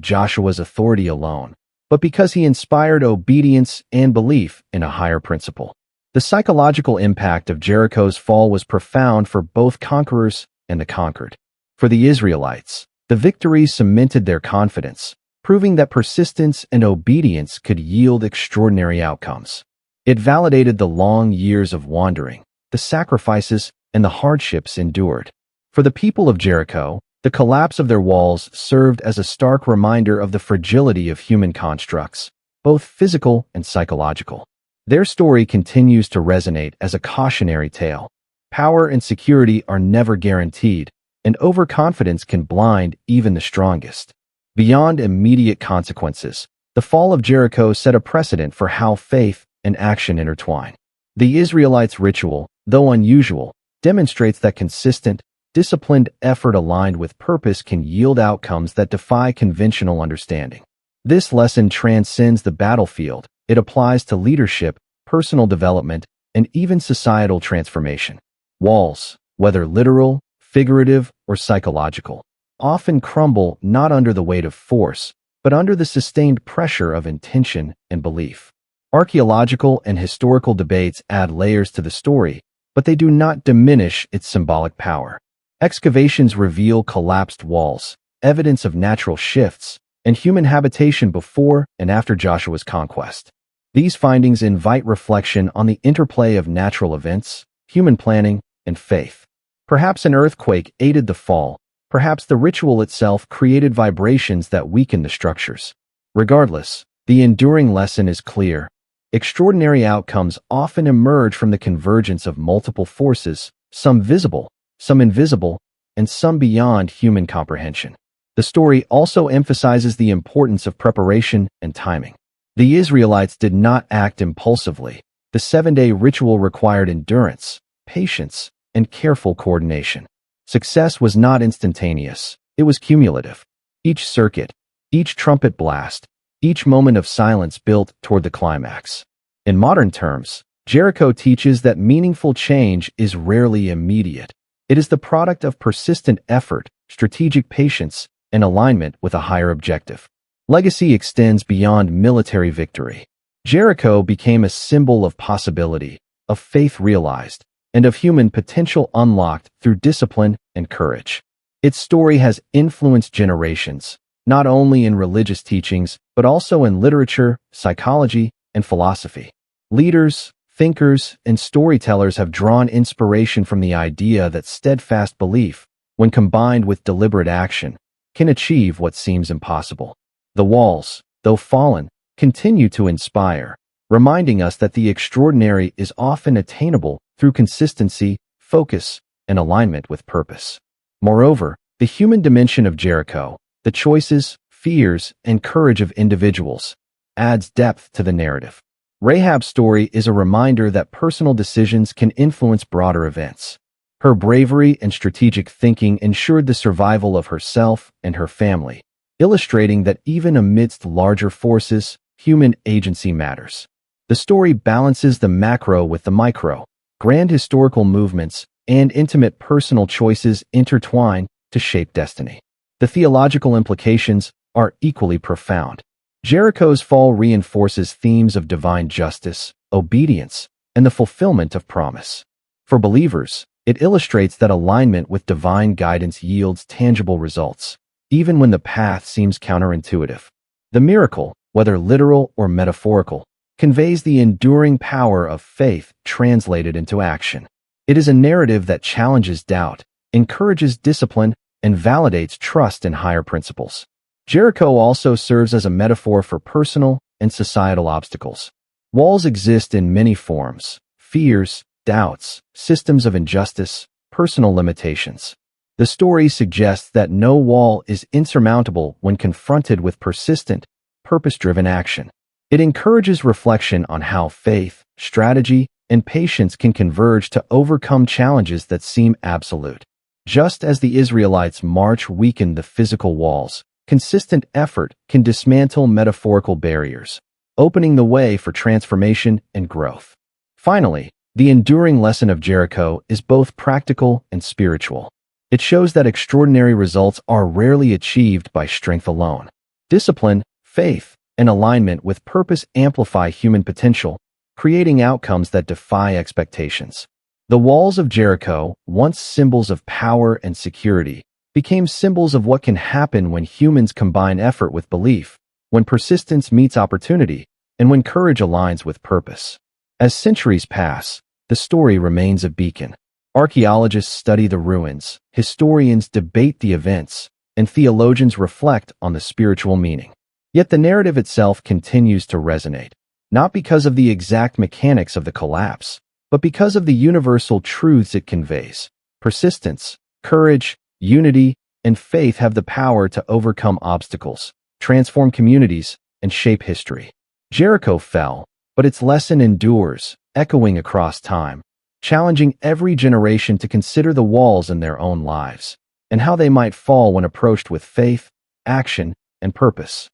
Joshua's authority alone, but because he inspired obedience and belief in a higher principle. The psychological impact of Jericho's fall was profound for both conquerors and the conquered. For the Israelites, the victory cemented their confidence, proving that persistence and obedience could yield extraordinary outcomes. It validated the long years of wandering, the sacrifices, and the hardships endured. For the people of Jericho, the collapse of their walls served as a stark reminder of the fragility of human constructs, both physical and psychological. Their story continues to resonate as a cautionary tale. Power and security are never guaranteed, and overconfidence can blind even the strongest. Beyond immediate consequences, the fall of Jericho set a precedent for how faith and action intertwine. The Israelites' ritual, though unusual, demonstrates that consistent, disciplined effort aligned with purpose can yield outcomes that defy conventional understanding. This lesson transcends the battlefield. It applies to leadership, personal development, and even societal transformation. Walls, whether literal, figurative, or psychological, often crumble not under the weight of force, but under the sustained pressure of intention and belief. Archaeological and historical debates add layers to the story, but they do not diminish its symbolic power. Excavations reveal collapsed walls, evidence of natural shifts, and human habitation before and after Joshua's conquest. These findings invite reflection on the interplay of natural events, human planning, and faith. Perhaps an earthquake aided the fall, perhaps the ritual itself created vibrations that weakened the structures. Regardless, the enduring lesson is clear. Extraordinary outcomes often emerge from the convergence of multiple forces, some visible, some invisible, and some beyond human comprehension. The story also emphasizes the importance of preparation and timing. The Israelites did not act impulsively. The 7-day ritual required endurance, patience, and careful coordination. Success was not instantaneous. It was cumulative. Each circuit, each trumpet blast, each moment of silence built toward the climax. In modern terms, Jericho teaches that meaningful change is rarely immediate. It is the product of persistent effort, strategic patience, and alignment with a higher objective. Legacy extends beyond military victory. Jericho became a symbol of possibility, of faith realized, and of human potential unlocked through discipline and courage. Its story has influenced generations, not only in religious teachings, but also in literature, psychology, and philosophy. Leaders, thinkers, and storytellers have drawn inspiration from the idea that steadfast belief, when combined with deliberate action, can achieve what seems impossible. The walls, though fallen, continue to inspire, reminding us that the extraordinary is often attainable through consistency, focus, and alignment with purpose. Moreover, the human dimension of Jericho, the choices, fears, and courage of individuals, adds depth to the narrative. Rahab's story is a reminder that personal decisions can influence broader events. Her bravery and strategic thinking ensured the survival of herself and her family, illustrating that even amidst larger forces, human agency matters. The story balances the macro with the micro. Grand historical movements and intimate personal choices intertwine to shape destiny. The theological implications are equally profound. Jericho's fall reinforces themes of divine justice, obedience, and the fulfillment of promise. For believers, it illustrates that alignment with divine guidance yields tangible results, even when the path seems counterintuitive. The miracle, whether literal or metaphorical, conveys the enduring power of faith translated into action. It is a narrative that challenges doubt, encourages discipline, and validates trust in higher principles. Jericho also serves as a metaphor for personal and societal obstacles. Walls exist in many forms: fears, doubts, systems of injustice, personal limitations. The story suggests that no wall is insurmountable when confronted with persistent, purpose-driven action. It encourages reflection on how faith, strategy, and patience can converge to overcome challenges that seem absolute. Just as the Israelites' march weakened the physical walls, consistent effort can dismantle metaphorical barriers, opening the way for transformation and growth. Finally, the enduring lesson of Jericho is both practical and spiritual. It shows that extraordinary results are rarely achieved by strength alone. Discipline, faith, and alignment with purpose amplify human potential, creating outcomes that defy expectations. The walls of Jericho, once symbols of power and security, became symbols of what can happen when humans combine effort with belief, when persistence meets opportunity, and when courage aligns with purpose. As centuries pass, the story remains a beacon. Archaeologists study the ruins, historians debate the events, and theologians reflect on the spiritual meaning. Yet the narrative itself continues to resonate, not because of the exact mechanics of the collapse, but because of the universal truths it conveys. Persistence, courage, unity, and faith have the power to overcome obstacles, transform communities, and shape history. Jericho fell, but its lesson endures, echoing across time, challenging every generation to consider the walls in their own lives, and how they might fall when approached with faith, action, and purpose.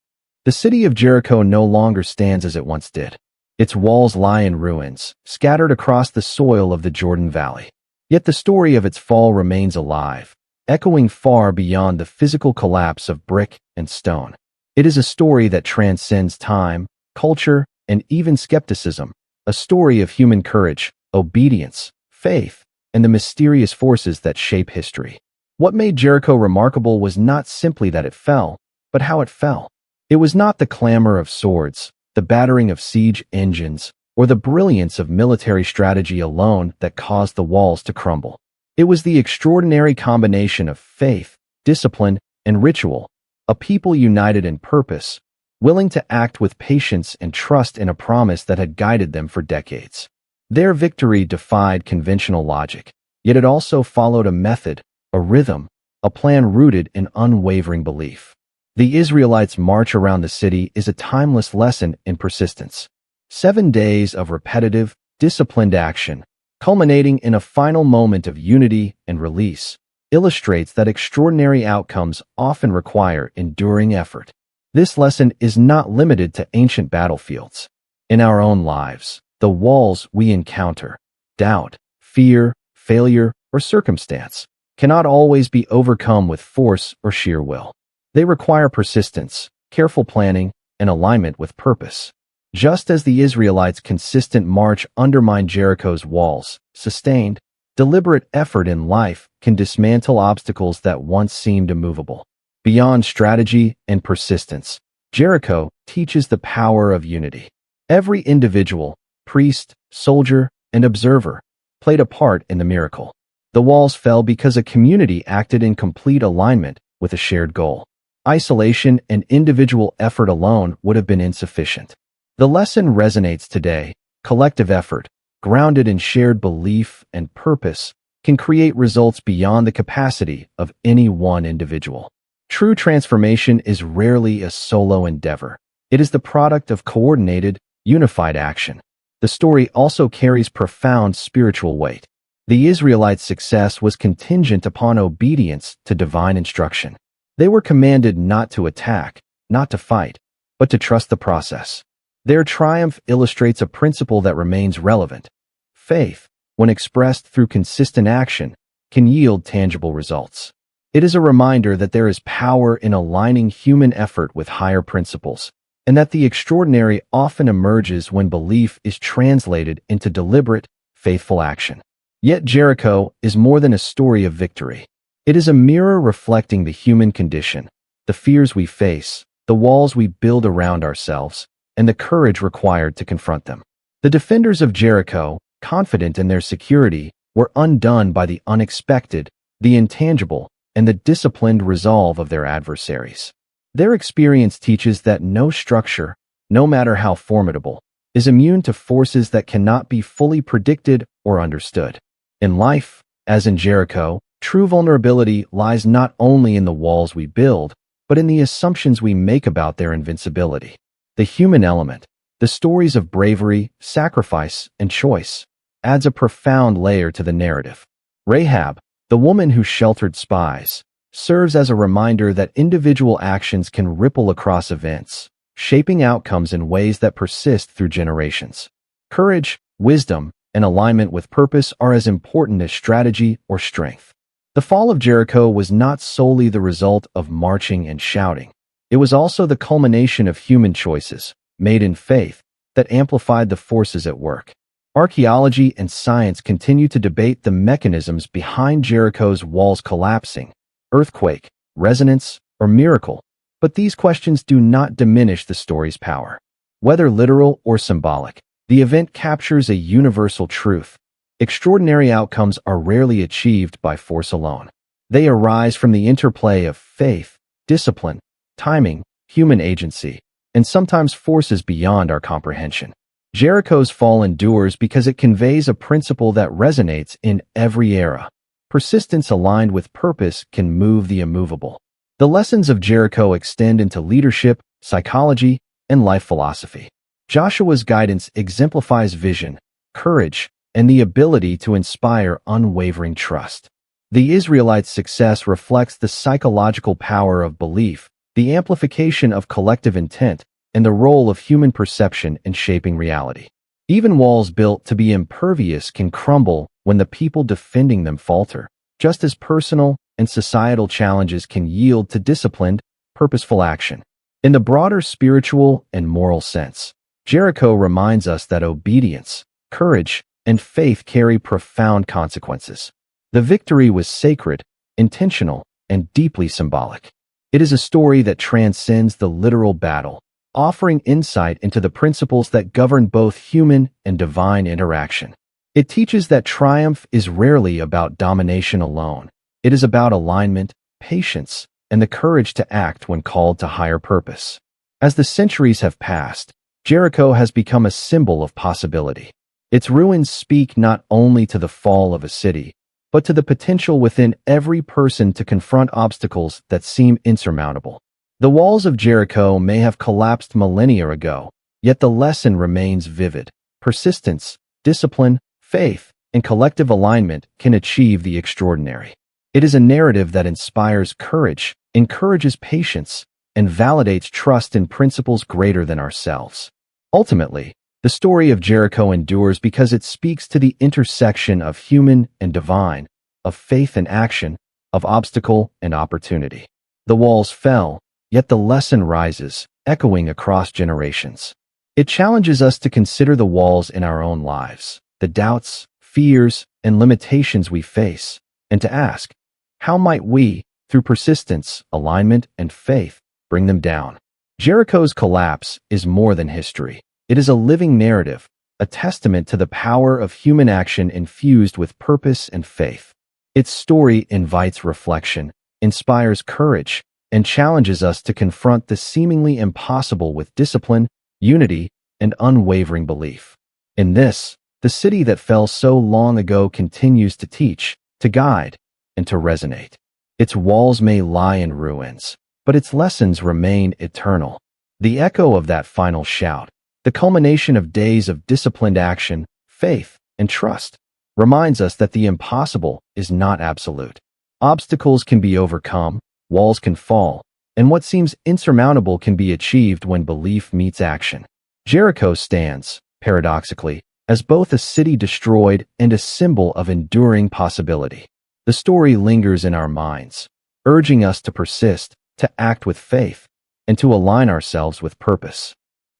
The city of Jericho no longer stands as it once did. Its walls lie in ruins, scattered across the soil of the Jordan Valley. Yet the story of its fall remains alive, echoing far beyond the physical collapse of brick and stone. It is a story that transcends time, culture, and even skepticism, a story of human courage, obedience, faith, and the mysterious forces that shape history. What made Jericho remarkable was not simply that it fell, but how it fell. It was not the clamor of swords, the battering of siege engines, or the brilliance of military strategy alone that caused the walls to crumble. It was the extraordinary combination of faith, discipline, and ritual, a people united in purpose, willing to act with patience and trust in a promise that had guided them for decades. Their victory defied conventional logic, yet it also followed a method, a rhythm, a plan rooted in unwavering belief. The Israelites' march around the city is a timeless lesson in persistence. 7 days of repetitive, disciplined action, culminating in a final moment of unity and release, illustrates that extraordinary outcomes often require enduring effort. This lesson is not limited to ancient battlefields. In our own lives, the walls we encounter, doubt, fear, failure, or circumstance, cannot always be overcome with force or sheer will. They require persistence, careful planning, and alignment with purpose. Just as the Israelites' consistent march undermined Jericho's walls, sustained, deliberate effort in life can dismantle obstacles that once seemed immovable. Beyond strategy and persistence, Jericho teaches the power of unity. Every individual, priest, soldier, and observer played a part in the miracle. The walls fell because a community acted in complete alignment with a shared goal. Isolation and individual effort alone would have been insufficient. The lesson resonates today. Collective effort, grounded in shared belief and purpose, can create results beyond the capacity of any one individual. True transformation is rarely a solo endeavor. It is the product of coordinated, unified action. The story also carries profound spiritual weight. The Israelites' success was contingent upon obedience to divine instruction. They were commanded not to attack, not to fight, but to trust the process. Their triumph illustrates a principle that remains relevant. Faith, when expressed through consistent action, can yield tangible results. It is a reminder that there is power in aligning human effort with higher principles, and that the extraordinary often emerges when belief is translated into deliberate, faithful action. Yet Jericho is more than a story of victory. It is a mirror reflecting the human condition, the fears we face, the walls we build around ourselves, and the courage required to confront them. The defenders of Jericho, confident in their security, were undone by the unexpected, the intangible, and the disciplined resolve of their adversaries. Their experience teaches that no structure, no matter how formidable, is immune to forces that cannot be fully predicted or understood. In life, as in Jericho, true vulnerability lies not only in the walls we build, but in the assumptions we make about their invincibility. The human element, the stories of bravery, sacrifice, and choice, adds a profound layer to the narrative. Rahab, the woman who sheltered spies, serves as a reminder that individual actions can ripple across events, shaping outcomes in ways that persist through generations. Courage, wisdom, and alignment with purpose are as important as strategy or strength. The fall of Jericho was not solely the result of marching and shouting. It was also the culmination of human choices, made in faith, that amplified the forces at work. Archaeology and science continue to debate the mechanisms behind Jericho's walls collapsing, earthquake, resonance, or miracle, but these questions do not diminish the story's power. Whether literal or symbolic, the event captures a universal truth. Extraordinary outcomes are rarely achieved by force alone. They arise from the interplay of faith, discipline, timing, human agency, and sometimes forces beyond our comprehension. Jericho's fall endures because it conveys a principle that resonates in every era. Persistence aligned with purpose can move the immovable. The lessons of Jericho extend into leadership, psychology, and life philosophy. Joshua's guidance exemplifies vision, courage, and the ability to inspire unwavering trust. The Israelites' success reflects the psychological power of belief, the amplification of collective intent, and the role of human perception in shaping reality. Even walls built to be impervious can crumble when the people defending them falter, just as personal and societal challenges can yield to disciplined, purposeful action. In the broader spiritual and moral sense, Jericho reminds us that obedience, courage, and faith carry profound consequences. The victory was sacred, intentional, and deeply symbolic. It is a story that transcends the literal battle, offering insight into the principles that govern both human and divine interaction. It teaches that triumph is rarely about domination alone. It is about alignment, patience, and the courage to act when called to higher purpose. As the centuries have passed, Jericho has become a symbol of possibility. Its ruins speak not only to the fall of a city, but to the potential within every person to confront obstacles that seem insurmountable. The walls of Jericho may have collapsed millennia ago, yet the lesson remains vivid. Persistence, discipline, faith, and collective alignment can achieve the extraordinary. It is a narrative that inspires courage, encourages patience, and validates trust in principles greater than ourselves. Ultimately, the story of Jericho endures because it speaks to the intersection of human and divine, of faith and action, of obstacle and opportunity. The walls fell, yet the lesson rises, echoing across generations. It challenges us to consider the walls in our own lives, the doubts, fears, and limitations we face, and to ask, how might we, through persistence, alignment, and faith, bring them down? Jericho's collapse is more than history. It is a living narrative, a testament to the power of human action infused with purpose and faith. Its story invites reflection, inspires courage, and challenges us to confront the seemingly impossible with discipline, unity, and unwavering belief. In this, the city that fell so long ago continues to teach, to guide, and to resonate. Its walls may lie in ruins, but its lessons remain eternal. The echo of that final shout, the culmination of days of disciplined action, faith, and trust, reminds us that the impossible is not absolute. Obstacles can be overcome, walls can fall, and what seems insurmountable can be achieved when belief meets action. Jericho stands, paradoxically, as both a city destroyed and a symbol of enduring possibility. The story lingers in our minds, urging us to persist, to act with faith, and to align ourselves with purpose.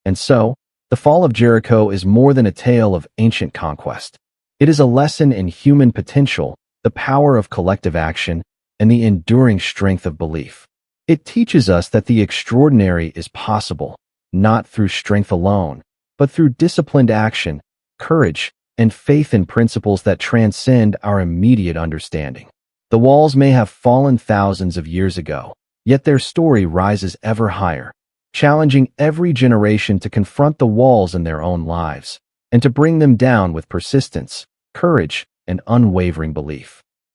And so, the fall of Jericho is more than a tale of ancient conquest. It is a lesson in human potential, the power of collective action, and the enduring strength of belief. It teaches us that the extraordinary is possible, not through strength alone, but through disciplined action, courage, and faith in principles that transcend our immediate understanding. The walls may have fallen thousands of years ago, yet their story rises ever higher, challenging every generation to confront the walls in their own lives, and to bring them down with persistence, courage, and unwavering belief.